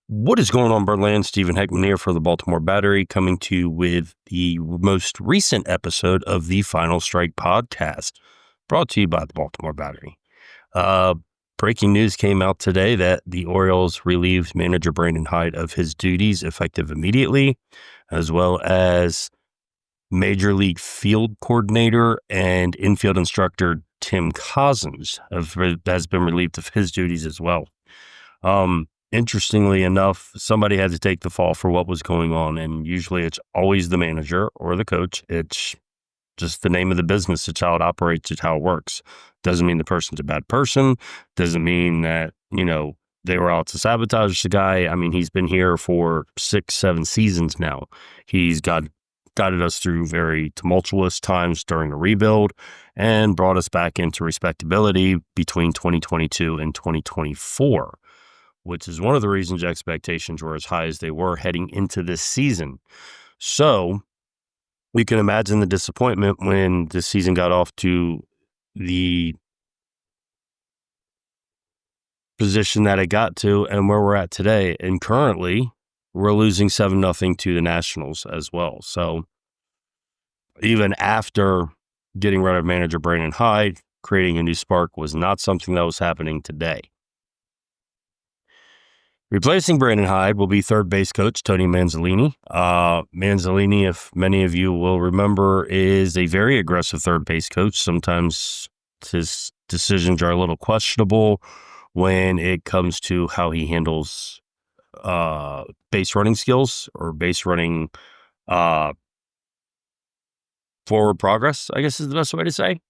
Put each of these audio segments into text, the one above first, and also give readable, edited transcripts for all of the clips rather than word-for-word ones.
What is going on, Berlin? Stephen Heckman here for the Baltimore Battery, coming to you with the most recent episode of the Final Strike podcast, brought to you by the Baltimore Battery. Uh, Breaking news came out today that the Orioles relieved manager Brandon Hyde of his duties effective immediately, as well as Major League Field Coordinator and infield instructor Tim Cossins has been relieved of his duties as well. Interestingly enough, somebody had to take the fall for what was going on, and usually it's always the manager or the coach. It's just the name of the business. It's how it operates. It's how it works. Doesn't mean the person's a bad person. Doesn't mean that, they were out to sabotage the guy. I mean, he's been here for 6, 7 seasons now. He's guided us through very tumultuous times during the rebuild and brought us back into respectability between 2022 and 2024. Which is one of the reasons expectations were as high as they were heading into this season. So we can imagine the disappointment when the season got off to the position that it got to and where we're at today. And currently, we're losing 7-0 to the Nationals as well. So even after getting rid of manager Brandon Hyde, creating a new spark was not something that was happening today. Replacing Brandon Hyde will be third base coach Tony Manzolini. Manzolini, if many of you will remember, is a very aggressive third base coach. Sometimes his decisions are a little questionable when it comes to how he handles base running skills or base running forward progress, I guess is the best way to say.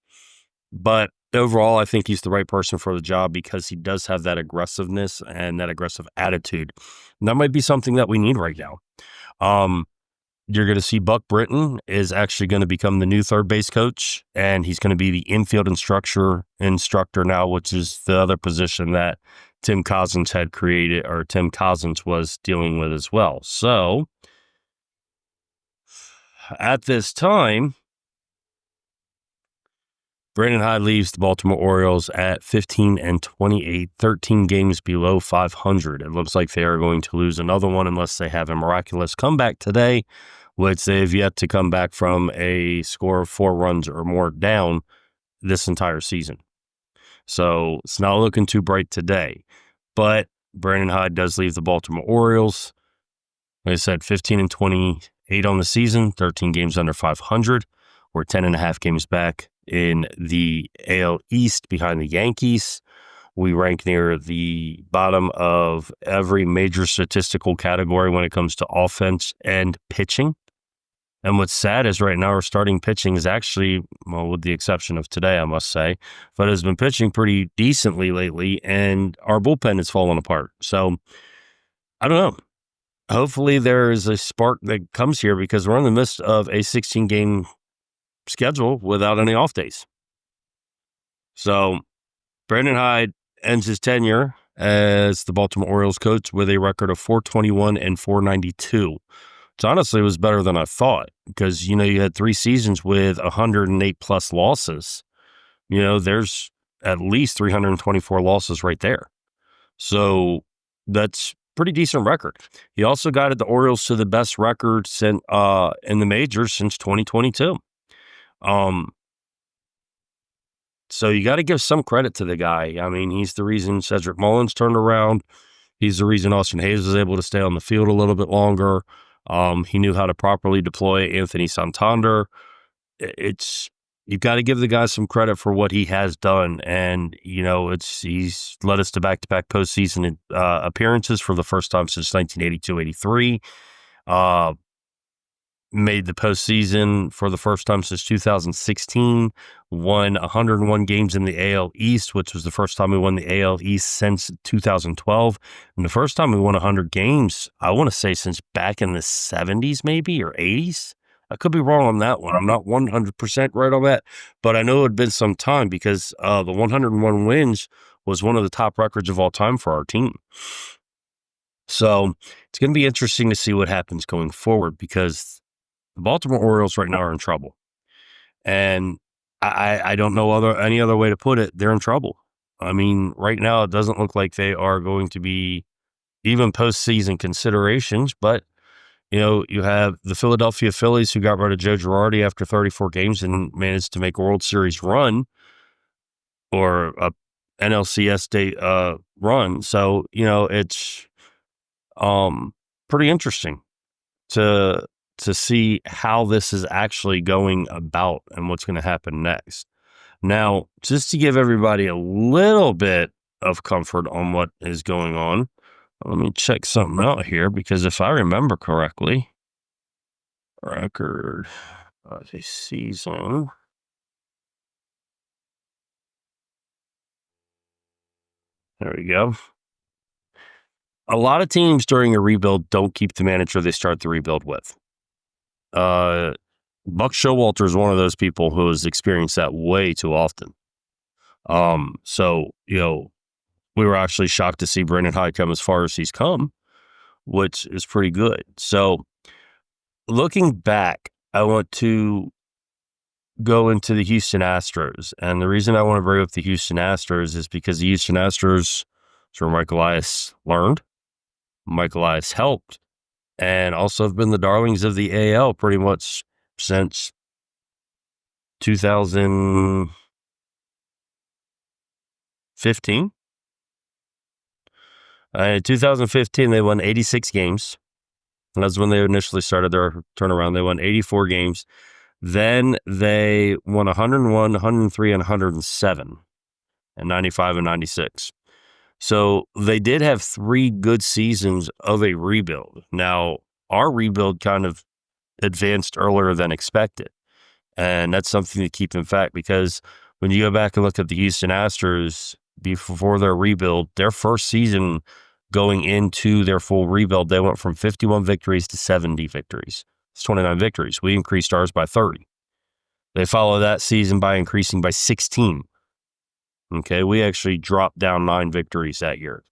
But overall, I think he's the right person for the job because he does have that aggressiveness and that aggressive attitude. And that might be something that we need right now. You're going to see Buck Britton is actually going to become the new third base coach, and he's going to be the infield instructor now, which is the other position that Tim Cossins had created, or Tim Cossins was dealing with as well. So at this time, Brandon Hyde leaves the Baltimore Orioles at 15-28, 13 games below 500. It looks like they are going to lose another one unless they have a miraculous comeback today, which they've yet to come back from a score of 4 runs or more down this entire season. So it's not looking too bright today. But Brandon Hyde does leave the Baltimore Orioles. Like I said, 15-28 on the season, 13 games under 500. We're 10.5 games back in the AL East behind the Yankees. We rank near the bottom of every major statistical category when it comes to offense and pitching. And what's sad is right now our starting pitching is actually, well, with the exception of today, I must say, but has been pitching pretty decently lately, and our bullpen is falling apart. So I don't know. Hopefully there is a spark that comes here because we're in the midst of a 16-game schedule without any off days. So Brandon Hyde ends his tenure as the Baltimore Orioles coach with a record of 421 and 492. Which honestly was better than I thought because, you had 3 seasons with 108 plus losses. There's at least 324 losses right there. So that's pretty decent record. He also guided the Orioles to the best record in the majors since 2022. So you got to give some credit to the guy. I mean, he's the reason Cedric Mullins turned around. He's the reason Austin Hayes was able to stay on the field a little bit longer. He knew how to properly deploy Anthony Santander. You've got to give the guy some credit for what he has done. And, he's led us to back-to-back postseason appearances for the first time since 1982-83. Made the postseason for the first time since 2016, won 101 games in the AL East, which was the first time we won the AL East since 2012. And the first time we won 100 games, I want to say since back in the 70s maybe, or 80s. I could be wrong on that one. I'm not 100% right on that, but I know it had been some time because the 101 wins was one of the top records of all time for our team. So it's going to be interesting to see what happens going forward because the Baltimore Orioles right now are in trouble. And I don't know any other way to put it. They're in trouble. I mean, right now it doesn't look like they are going to be even postseason considerations. But, you have the Philadelphia Phillies who got rid of Joe Girardi after 34 games and managed to make a World Series run or a NLCS day run. So, it's pretty interesting to see how this is actually going about and what's going to happen next. Now, just to give everybody a little bit of comfort on what is going on, let me check something out here, because if I remember correctly, record of a season. There we go. A lot of teams during a rebuild don't keep the manager they start the rebuild with. Buck Showalter is one of those people who has experienced that way too often. So, we were actually shocked to see Brandon Hyde come as far as he's come, which is pretty good. So, looking back, I want to go into the Houston Astros. And the reason I want to bring up the Houston Astros is because the Houston Astros is where Mike Elias learned, Mike Elias helped, and also have been the darlings of the AL pretty much since 2015. In 2015, they won 86 games. That's when they initially started their turnaround. They won 84 games. Then they won 101, 103, and 107, and 95 and 96. So they did have 3 good seasons of a rebuild. Now, our rebuild kind of advanced earlier than expected. And that's something to keep in fact, because when you go back and look at the Houston Astros before their rebuild, their first season going into their full rebuild, they went from 51 victories to 70 victories. It's 29 victories. We increased ours by 30. They followed that season by increasing by 16. Okay, we actually dropped down 9 victories that year.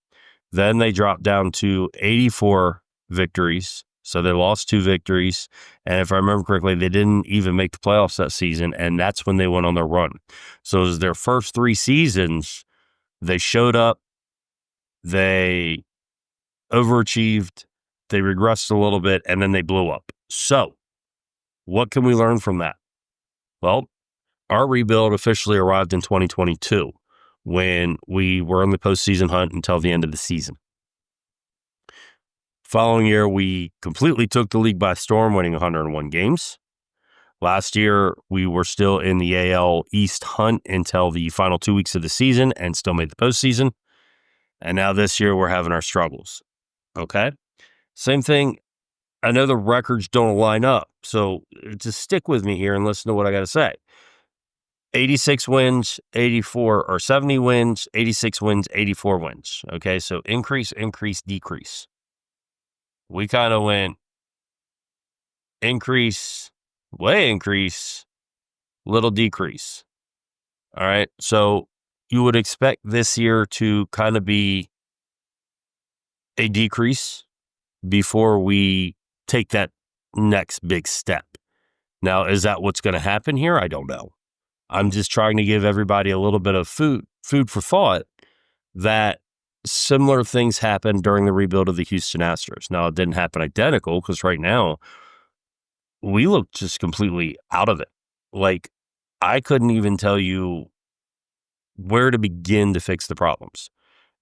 Then they dropped down to 84 victories. So they lost 2 victories. And if I remember correctly, they didn't even make the playoffs that season. And that's when they went on their run. So it was their first 3 seasons. They showed up. They overachieved. They regressed a little bit, and then they blew up. So what can we learn from that? Well, our rebuild officially arrived in 2022 when we were in the postseason hunt until the end of the season. Following year, we completely took the league by storm, winning 101 games. Last year, we were still in the AL East hunt until the final 2 weeks of the season and still made the postseason. And now this year, we're having our struggles. Okay? Same thing. I know the records don't line up, so just stick with me here and listen to what I got to say. 86 wins, 84 or 70 wins, 86 wins, 84 wins. Okay, so increase, decrease. We kind of went increase, way increase, little decrease. All right, so you would expect this year to kind of be a decrease before we take that next big step. Now, is that what's going to happen here? I don't know. I'm just trying to give everybody a little bit of food for thought that similar things happened during the rebuild of the Houston Astros. Now, it didn't happen identical because right now we look just completely out of it. Like, I couldn't even tell you where to begin to fix the problems.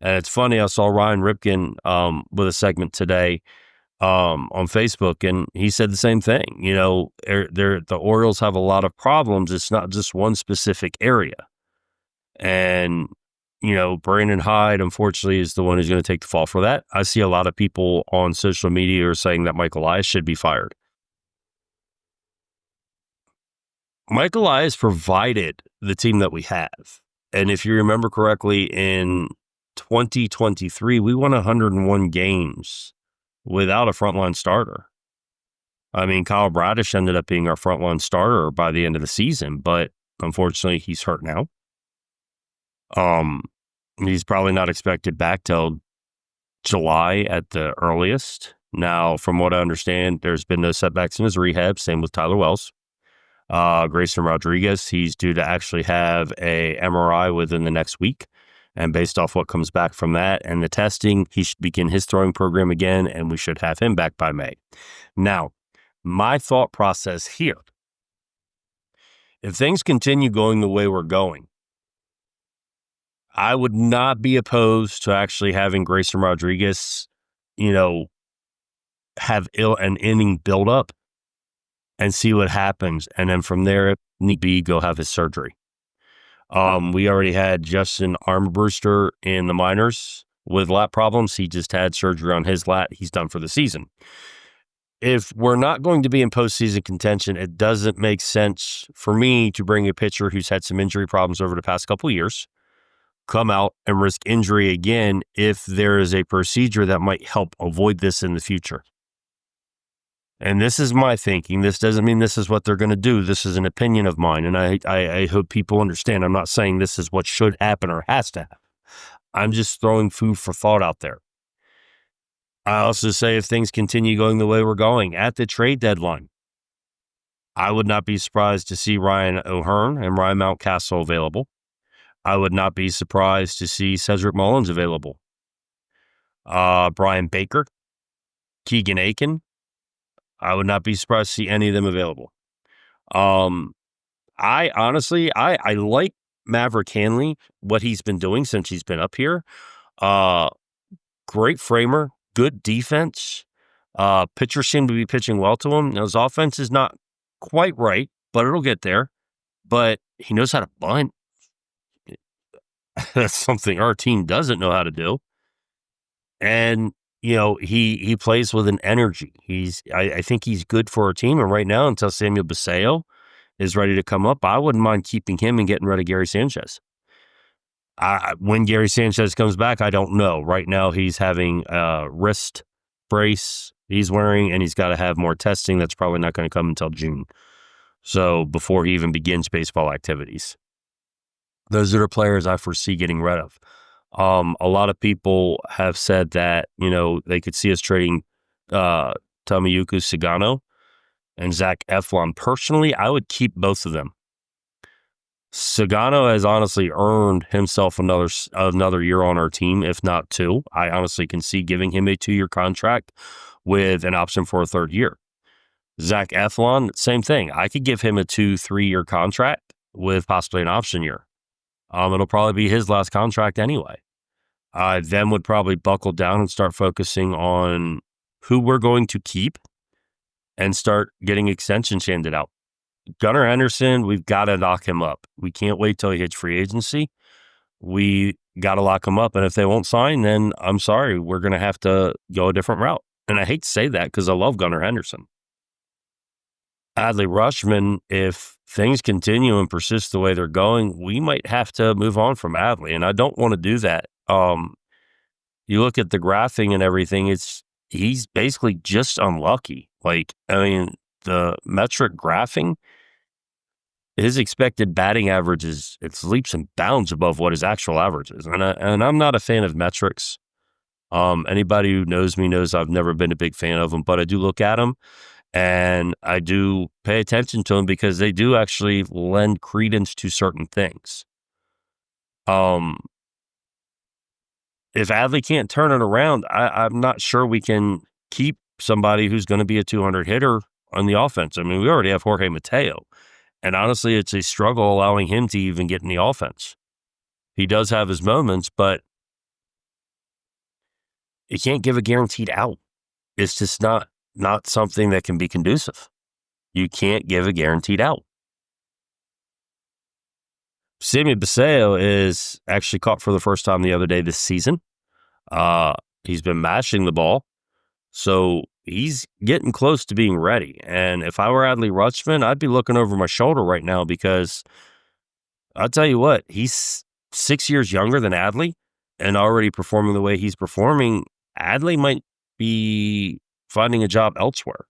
And it's funny, I saw Ryan Ripken with a segment today on Facebook, and he said the same thing. The Orioles have a lot of problems. It's not just one specific area. And, Brandon Hyde, unfortunately, is the one who's going to take the fall for that. I see a lot of people on social media are saying that Mike Elias should be fired. Mike Elias provided the team that we have. And if you remember correctly, in 2023, we won 101 games without a frontline starter. I mean, Kyle Bradish ended up being our frontline starter by the end of the season, but unfortunately, he's hurt now. He's probably not expected back till July at the earliest. Now, from what I understand, there's been no setbacks in his rehab. Same with Tyler Wells. Grayson Rodriguez, he's due to actually have a MRI within the next week. And based off what comes back from that and the testing, he should begin his throwing program again, and we should have him back by May. Now, my thought process here, if things continue going the way we're going, I would not be opposed to actually having Grayson Rodriguez, have an inning buildup and see what happens. And then from there, if need be, go have his surgery. We already had Justin Armbruster in the minors with lat problems. He just had surgery on his lat. He's done for the season. If we're not going to be in postseason contention, it doesn't make sense for me to bring a pitcher who's had some injury problems over the past couple of years, come out and risk injury again if there is a procedure that might help avoid this in the future. And this is my thinking. This doesn't mean this is what they're going to do. This is an opinion of mine, and I hope people understand. I'm not saying this is what should happen or has to happen. I'm just throwing food for thought out there. I also say if things continue going the way we're going at the trade deadline, I would not be surprised to see Ryan O'Hearn and Ryan Mountcastle available. I would not be surprised to see Cedric Mullins available. Brian Baker, Keegan Aiken. I would not be surprised to see any of them available. I honestly like Maverick Hanley, what he's been doing since he's been up here. Great framer, good defense. Pitchers seem to be pitching well to him. Now, his offense is not quite right, but it'll get there. But he knows how to bunt. That's something our team doesn't know how to do. And he plays with an energy. I think he's good for our team. And right now, until Samuel Basallo is ready to come up, I wouldn't mind keeping him and getting rid of Gary Sanchez. When Gary Sanchez comes back, I don't know. Right now, he's having a wrist brace he's wearing, and he's got to have more testing. That's probably not going to come until June. So before he even begins baseball activities. Those are the players I foresee getting rid of. A lot of people have said that, they could see us trading Tomoyuki Sagano and Zach Eflin. Personally, I would keep both of them. Sagano has honestly earned himself another year on our team, if not two. I honestly can see giving him a 2-year contract with an option for a third year. Zach Eflin, same thing. I could give him a 2-3-year contract with possibly an option year. It'll probably be his last contract anyway. I then would probably buckle down and start focusing on who we're going to keep and start getting extensions handed out. Gunnar Henderson, we've got to lock him up. We can't wait till he hits free agency. We got to lock him up. And if they won't sign, then I'm sorry, we're going to have to go a different route. And I hate to say that because I love Gunnar Henderson. Adley Rutschman, if things continue and persist the way they're going, we might have to move on from Adley, and I don't want to do that. You look at the graphing and everything, he's basically just unlucky. The metric graphing, his expected batting average it's leaps and bounds above what his actual average is, and I'm not a fan of metrics. Anybody who knows me knows I've never been a big fan of them, but I do look at them. And I do pay attention to them because they do actually lend credence to certain things. If Adley can't turn it around, I'm not sure we can keep somebody who's going to be a 200 hitter on the offense. I mean, we already have Jorge Mateo. And honestly, it's a struggle allowing him to even get in the offense. He does have his moments, but you can't give a guaranteed out. It's just not something that can be conducive. You can't give a guaranteed out. Samuel Basallo is actually caught for the first time the other day this season. He's been mashing the ball, so he's getting close to being ready. And if I were Adley Rutschman, I'd be looking over my shoulder right now because I'll tell you what, he's 6 years younger than Adley and already performing the way he's performing. Adley might be finding a job elsewhere.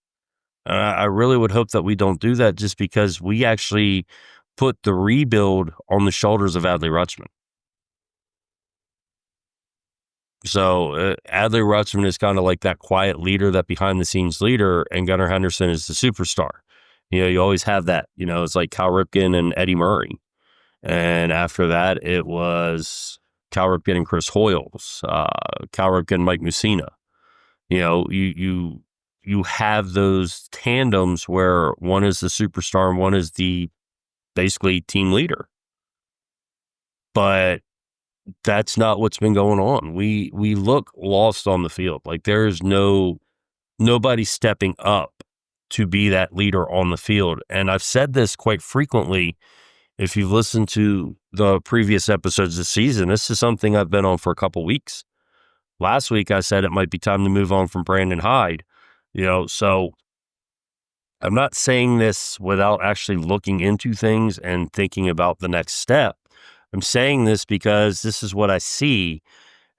I really would hope that we don't do that just because we actually put the rebuild on the shoulders of Adley Rutschman. So Adley Rutschman is kind of like that quiet leader, that behind-the-scenes leader, and Gunnar Henderson is the superstar. You always have that. It's like Cal Ripken and Eddie Murray. And after that, it was Cal Rip getting Chris Hoyles, Cal Rip getting Mike Mussina. You have those tandems where one is the superstar and one is the basically team leader. But that's not what's been going on. We look lost on the field. Like there's nobody stepping up to be that leader on the field. And I've said this quite frequently. If you've listened to the previous episodes this season, this is something I've been on for a couple weeks. Last week, I said it might be time to move on from Brandon Hyde. So I'm not saying this without actually looking into things and thinking about the next step. I'm saying this because this is what I see.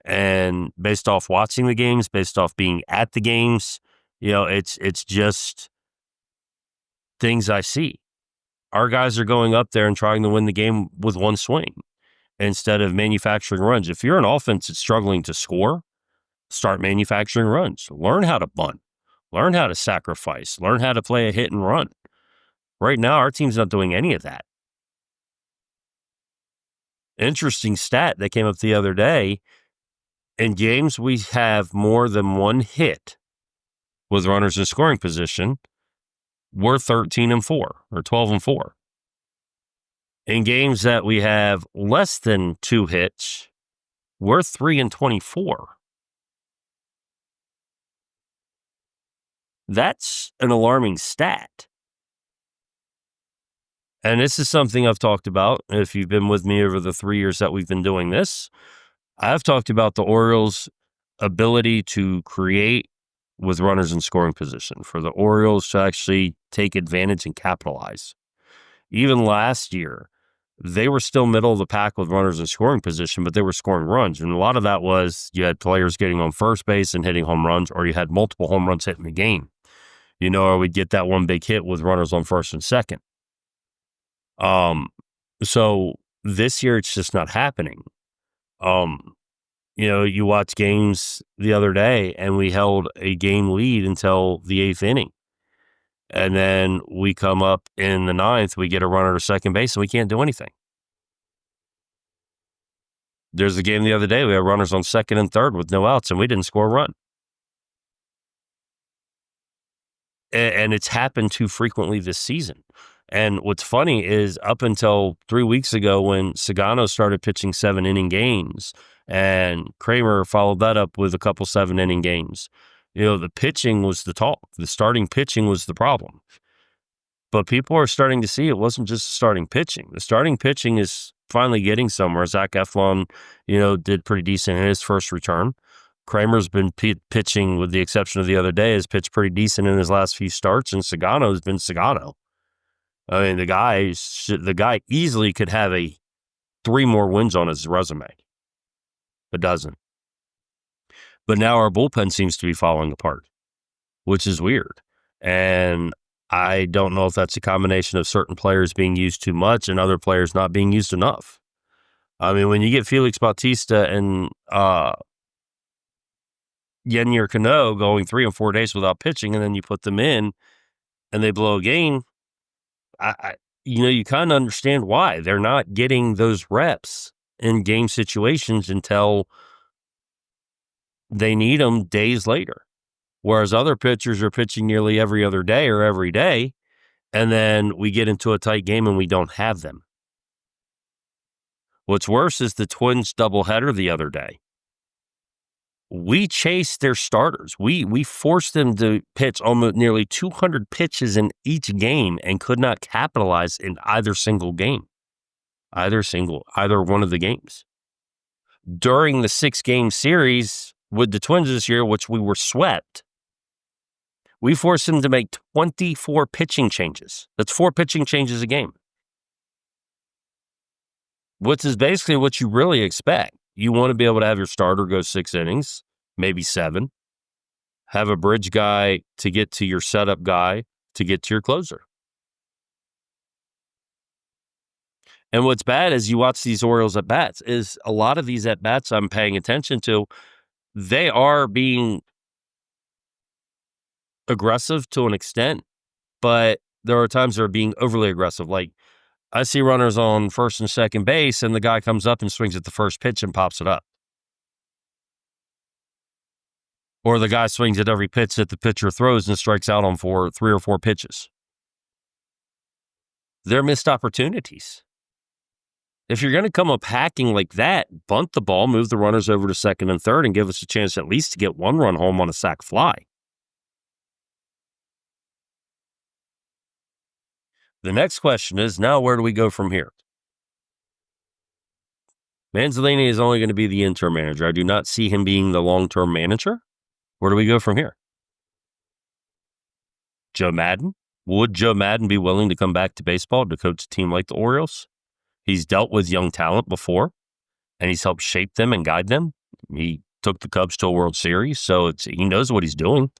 And based off watching the games, based off being at the games, it's just things I see. Our guys are going up there and trying to win the game with one swing instead of manufacturing runs. If you're an offense that's struggling to score, start manufacturing runs. Learn how to bunt. Learn how to sacrifice. Learn how to play a hit and run. Right now, our team's not doing any of that. Interesting stat that came up the other day. In games we have more than one hit with runners in scoring position, we're 13-4 or 12-4. In games that we have less than 2 hits, we're 3-24. That's an alarming stat. And this is something I've talked about. If you've been with me over the 3 years that we've been doing this, I've talked about the Orioles' ability to create with runners in scoring position, for the Orioles to actually take advantage and capitalize. Even last year, they were still middle of the pack with runners in scoring position, but they were scoring runs. And a lot of that was you had players getting on first base and hitting home runs, or you had multiple home runs hitting the game. Or we'd get that one big hit with runners on first and second. So this year it's just not happening. You watch games the other day and we held a game lead until the 8th inning. And then we come up in the 9th, we get a runner to second base and we can't do anything. There's a game the other day, we had runners on second and third with no outs and we didn't score a run. And it's happened too frequently this season. And what's funny is up until 3 weeks ago when Sagano started pitching 7-inning games and Kramer followed that up with a couple 7-inning games, the pitching was the talk. The starting pitching was the problem. But people are starting to see it wasn't just the starting pitching. The starting pitching is finally getting somewhere. Zach Eflin, did pretty decent in his first return. Kramer's been pitching, with the exception of the other day, has pitched pretty decent in his last few starts, and Sagano's been Sagano. I mean, the guy easily could have 3 more wins on his resume. It doesn't. But now our bullpen seems to be falling apart, which is weird. And I don't know if that's a combination of certain players being used too much and other players not being used enough. I mean, when you get Felix Bautista and Yennier Cano going 3 and 4 days without pitching, and then you put them in and they blow a game, you kind of understand why. They're not getting those reps in game situations until they need them days later. Whereas other pitchers are pitching nearly every other day or every day, and then we get into a tight game and we don't have them. What's worse is the Twins doubleheader the other day. We chased their starters. We forced them to pitch almost nearly 200 pitches in each game and could not capitalize in either single game, either one of the games. During the 6-game series with the Twins this year, which we were swept, we forced them to make 24 pitching changes. That's 4 pitching changes a game, which is basically what you really expect. You want to be able to have your starter go 6 innings, maybe 7. Have a bridge guy to get to your setup guy to get to your closer. And what's bad is you watch these Orioles at-bats is a lot of these at-bats I'm paying attention to, they are being aggressive to an extent, but there are times they're being overly aggressive. Like I see runners on first and second base, and the guy comes up and swings at the first pitch and pops it up. Or the guy swings at every pitch that the pitcher throws and strikes out on 3 or 4 pitches. They're missed opportunities. If you're going to come up hacking like that, bunt the ball, move the runners over to second and third, and give us a chance at least to get 1 run home on a sac fly. The next question is, now where do we go from here? Manzolini is only going to be the interim manager. I do not see him being the long-term manager. Where do we go from here? Joe Maddon? Would Joe Maddon be willing to come back to baseball to coach a team like the Orioles? He's dealt with young talent before, and he's helped shape them and guide them. He took the Cubs to a World Series, so he knows what he's doing.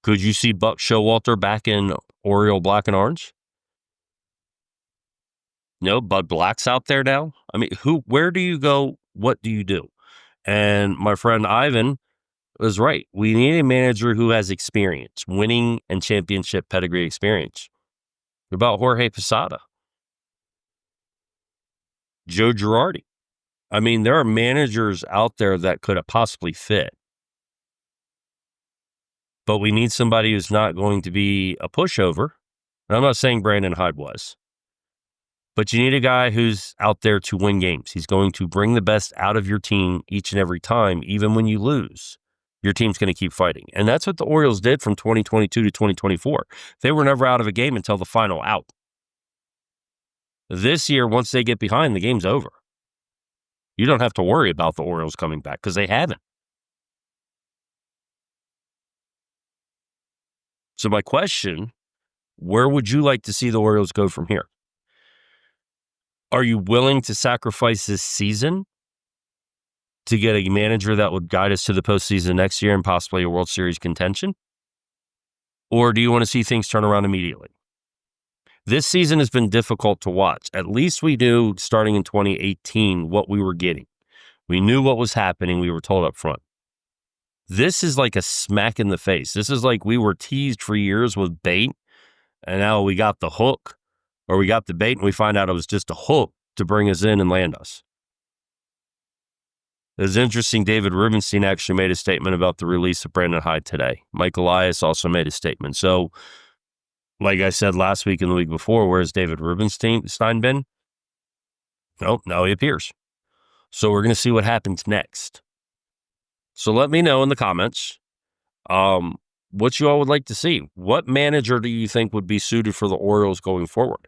Could you see Buck Showalter back in Oriole black and orange? No, Bud Black's out there now. I mean, where do you go? What do you do? And my friend Ivan was right. We need a manager who has experience, winning and championship pedigree experience. What about Jorge Posada? Joe Girardi? I mean, there are managers out there that could have possibly fit. But we need somebody who's not going to be a pushover. And I'm not saying Brandon Hyde was. But you need a guy who's out there to win games. He's going to bring the best out of your team each and every time, even when you lose. Your team's going to keep fighting. And that's what the Orioles did from 2022 to 2024. They were never out of a game until the final out. This year, once they get behind, the game's over. You don't have to worry about the Orioles coming back because they haven't. So my question, where would you like to see the Orioles go from here? Are you willing to sacrifice this season to get a manager that would guide us to the postseason next year and possibly a World Series contention? Or do you want to see things turn around immediately? This season has been difficult to watch. At least we knew starting in 2018 what we were getting. We knew what was happening. We were told up front. This is like a smack in the face. This is like we were teased for years with bait, and now we got the hook, or we got the bait and we find out it was just a hook to bring us in and land us. It's interesting, David Rubenstein actually made a statement about the release of Brandon Hyde today. Mike Elias also made a statement. So, like I said last week and the week before, where's David Rubenstein been? Oh, now he appears. So we're going to see what happens next. So let me know in the comments what you all would like to see. What manager do you think would be suited for the Orioles going forward?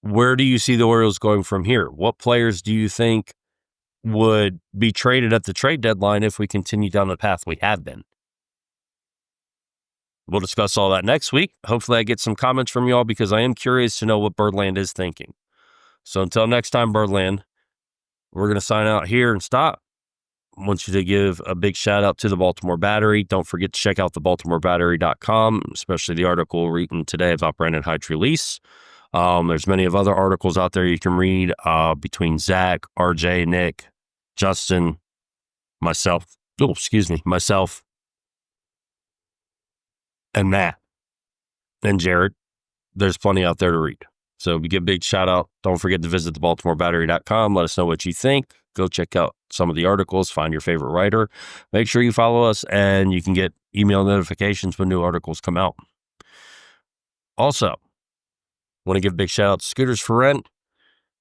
Where do you see the Orioles going from here? What players do you think would be traded at the trade deadline if we continue down the path we have been? We'll discuss all that next week. Hopefully I get some comments from y'all because I am curious to know what Birdland is thinking. So until next time, Birdland, we're going to sign out here and stop. I want you to give a big shout out to the Baltimore Battery. Don't forget to check out the BaltimoreBattery.com, especially the article written today about Brandon Hyde's release. There's many of other articles out there you can read between Zach, RJ, Nick, Justin, myself, and Matt, and Jared. There's plenty out there to read. So we give a big shout out. Don't forget to visit the BaltimoreBattery.com. Let us know what you think. Go check out some of the articles. Find your favorite writer. Make sure you follow us, and you can get email notifications when new articles come out. Also, want to give a big shout out to Scooters for Rent.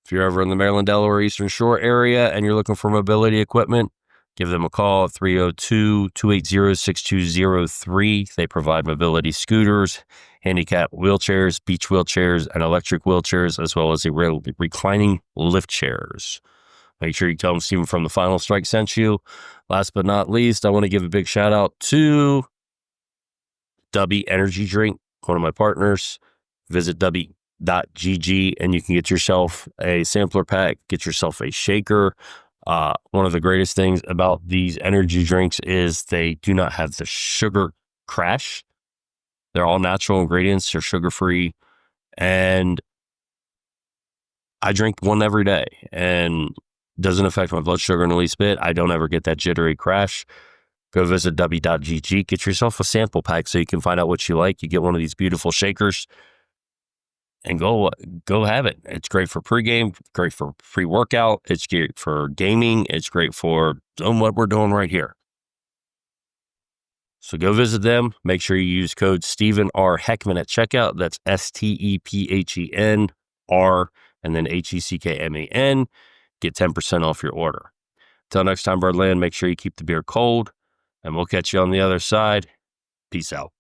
If you're ever in the Maryland, Delaware, Eastern Shore area and you're looking for mobility equipment, give them a call at 302-280-6203. They provide mobility scooters, handicap wheelchairs, beach wheelchairs, and electric wheelchairs, as well as reclining lift chairs. Make sure you tell them Stephen from the Final Strike sent you. Last but not least, I want to give a big shout out to Dubby Energy Drink, one of my partners. Visit Dubby.gg and you can get yourself a sampler pack, get yourself a shaker. One of the greatest things about these energy drinks is they do not have the sugar crash. They're all natural ingredients. They're sugar-free. And I drink one every day and doesn't affect my blood sugar in the least bit. I don't ever get that jittery crash. Go visit Dubby.gg. Get yourself a sample pack so you can find out what you like. You get one of these beautiful shakers. and go have it. It's great for pregame, great for pre-workout. It's great for gaming. It's great for doing what we're doing right here. So go visit them. Make sure you use code Stephen R. Heckman at checkout. That's STEPHEN R and then HECKMAN. Get 10% off your order. Till next time, Birdland, make sure you keep the beer cold, and we'll catch you on the other side. Peace out.